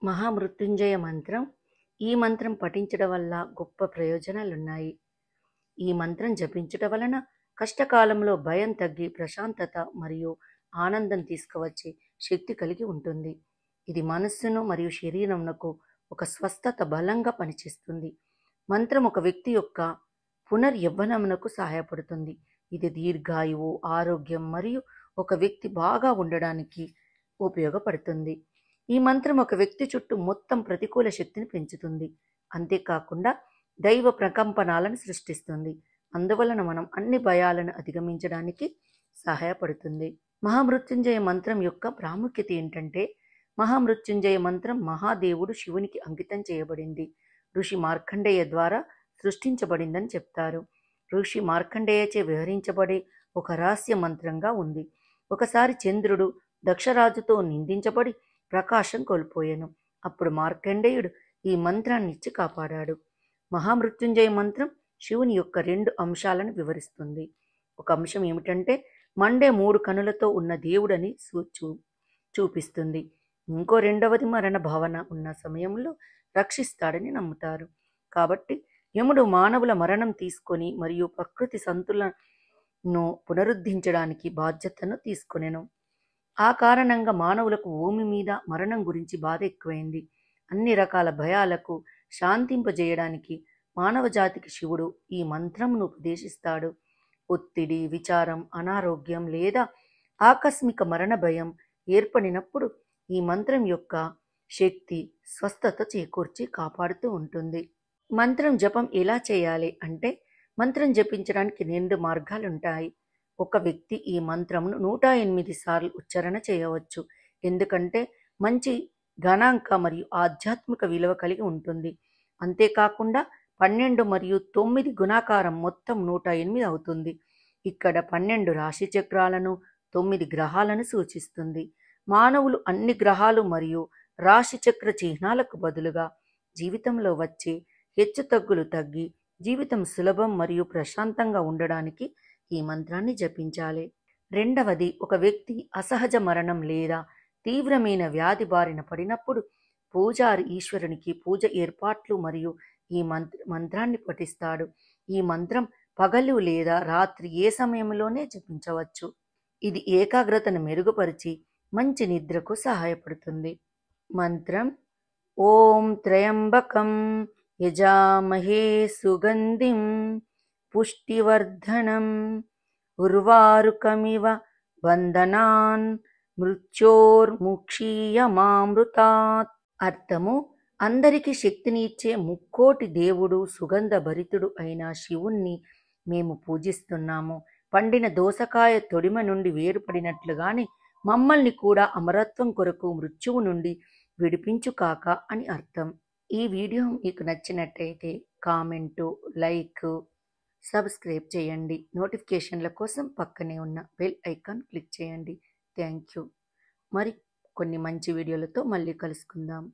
మహామృత్యుంజయ మంత్రం. ఈ మంత్రం పఠించడం వల్ల గొప్ప ప్రయోజనాలున్నాయి. ఈ మంత్రం జపించటం వలన కష్టకాలంలో భయం తగ్గి ప్రశాంతత మరియు ఆనందం తీసుకువచ్చే శక్తి కలిగి ఉంటుంది. ఇది మనస్సును మరియు శరీరంకు ఒక స్వస్థత బలంగా పనిచేస్తుంది. మంత్రం ఒక వ్యక్తి యొక్క పునర్యవ్వనమునకు సహాయపడుతుంది. ఇది దీర్ఘాయువు, ఆరోగ్యం మరియు ఒక వ్యక్తి బాగా ఉండడానికి ఉపయోగపడుతుంది. ఈ మంత్రం ఒక వ్యక్తి చుట్టూ మొత్తం ప్రతికూల శక్తిని పెంచుతుంది. అంతేకాకుండా దైవ ప్రకంపనాలను సృష్టిస్తుంది. అందువలన మనం అన్ని భయాలను అధిగమించడానికి సహాయపడుతుంది. మహామృత్యుంజయ మంత్రం యొక్క ప్రాముఖ్యత ఏంటంటే, మహామృత్యుంజయ మంత్రం మహాదేవుడు శివునికి అంకితం చేయబడింది. ఋషి మార్కండేయ ద్వారా సృష్టించబడిందని చెప్తారు. ఋషి మార్కండేయచే వివరించబడే ఒక రహస్య మంత్రంగా ఉంది. ఒకసారి చంద్రుడు దక్షరాజుతో నిందించబడి ప్రకాశం కోల్పోయాను. అప్పుడు మార్కండేయుడు ఈ మంత్రాన్ని ఇచ్చి కాపాడాడు. మహామృత్యుంజయ మంత్రం శివుని యొక్క 2 అంశాలను వివరిస్తుంది. ఒక అంశం ఏమిటంటే, మండే 3 కనులతో ఉన్న దేవుడని చూపిస్తుంది. ఇంకో రెండవది మరణ భావన ఉన్న సమయంలో రక్షిస్తాడని నమ్ముతారు. కాబట్టి యముడు మానవుల మరణం తీసుకొని మరియు ప్రకృతి సంతులనను పునరుద్ధరించడానికి బాధ్యతను తీసుకొనెను. ఆ కారణంగా మానవులకు భూమి మీద మరణం గురించి బాధ ఎక్కువైంది. అన్ని రకాల భయాలకు శాంతింపజేయడానికి మానవ జాతికి శివుడు ఈ మంత్రంను ఉపదేశిస్తాడు. ఒత్తిడి, విచారం, అనారోగ్యం లేదా ఆకస్మిక మరణ భయం ఏర్పడినప్పుడు ఈ మంత్రం యొక్క శక్తి స్వస్థత చేకూర్చి కాపాడుతూ ఉంటుంది. మంత్రం జపం ఎలా చేయాలి అంటే, మంత్రం జపించడానికి 2 మార్గాలుంటాయి. ఒక వ్యక్తి ఈ మంత్రంను 108 సార్లు ఉచ్చారణ చేయవచ్చు. ఎందుకంటే మంచి గణాంక మరియు ఆధ్యాత్మిక విలువ కలిగి ఉంటుంది. అంతేకాకుండా 12 మరియు 9 గుణాకారం మొత్తం 108 అవుతుంది. ఇక్కడ 12 రాశి చక్రాలను, 9 గ్రహాలను సూచిస్తుంది. మానవులు అన్ని గ్రహాలు మరియు రాశి చక్ర చిహ్నాలకు బదులుగా జీవితంలో వచ్చే హెచ్చుతగ్గులు తగ్గి జీవితం సులభం మరియు ప్రశాంతంగా ఉండడానికి ఈ మంత్రాన్ని జపించాలి. రెండవది, ఒక వ్యక్తి అసహజ మరణం లేదా తీవ్రమైన వ్యాధి బారిన పడినప్పుడు పూజారి ఈశ్వరునికి పూజ ఏర్పాట్లు మరియు ఈ మంత్రాన్ని పఠిస్తాడు. ఈ మంత్రం పగలు లేదా రాత్రి ఏ సమయంలోనే జపించవచ్చు. ఇది ఏకాగ్రతను మెరుగుపరిచి మంచి నిద్రకు సహాయపడుతుంది. మంత్రం: ఓం త్రయంబకం యజామహే సుగంధిం పుష్టివర్ధనం ఉర్వారుకమివ బంధనాన్ మృత్యోర్ముక్షీయమామృతాత్. అర్థము: అందరికీ శక్తిని ఇచ్చే ముక్కోటి దేవుడు, సుగంధ భరితుడు అయిన శివుణ్ణి మేము పూజిస్తున్నాము. పండిన దోసకాయ తొడిమ నుండి వేరుపడినట్లుగానే మమ్మల్ని కూడా అమరత్వం కొరకు మృత్యువు నుండి విడిపించు కాక అని అర్థం. ఈ వీడియో మీకు నచ్చినట్టయితే కామెంటు, లైక్, సబ్స్క్రైబ్ చేయండి. నోటిఫికేషన్ల కోసం పక్కనే ఉన్న బెల్ ఐకాన్ క్లిక్ చేయండి. Thank you. మరి కొన్ని మంచి వీడియోలతో మళ్ళీ కలుసుకుందాం.